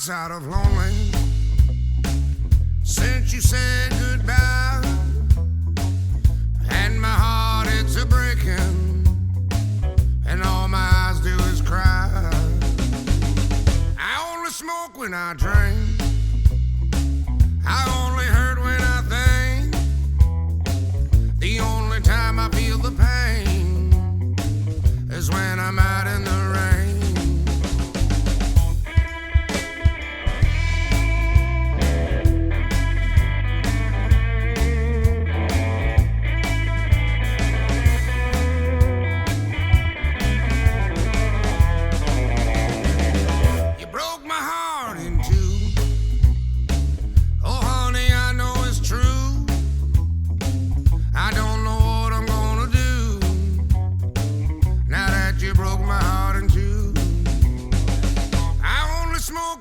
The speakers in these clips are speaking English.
side of lonely since you said goodbye, and my heart it's a breaking, and all my eyes do is cry. I only smoke when I drink, I only hurt when I think. The only time I feel the pain is when I'm out in the rain.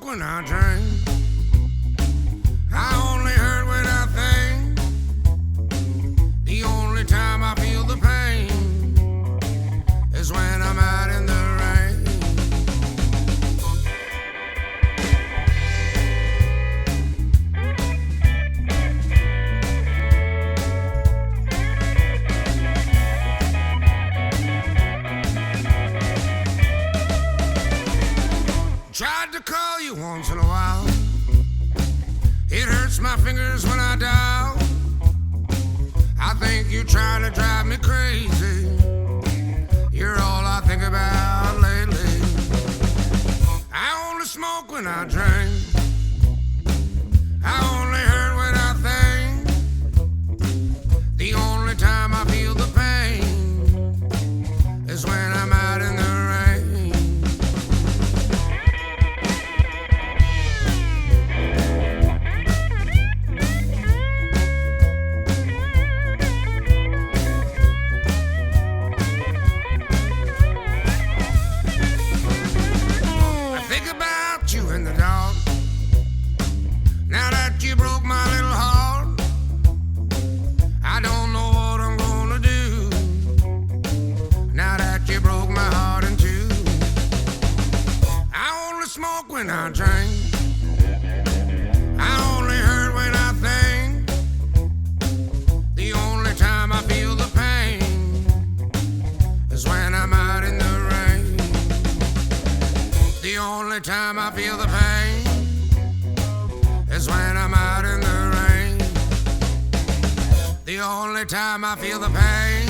When I drink, I only hurt when I think. The only time I feel the pain is when I'm out in the rain. Tried to call you once in a while. It hurts my fingers when I dial. I think you're trying to drive me crazy. You're all I think about lately. I only smoke when I drink, I only hurt when I think. The only time I feel the pain is when I'm out in the rain. You and the dog. Now that you broke my little heart, I don't know what I'm gonna do. Now that you broke my heart in two. I only smoke when I drink, I only hurt when I think. The only time I feel the pain is when I'm out in the rain. The only time I feel the pain is when I'm out in the rain. The only time I feel the pain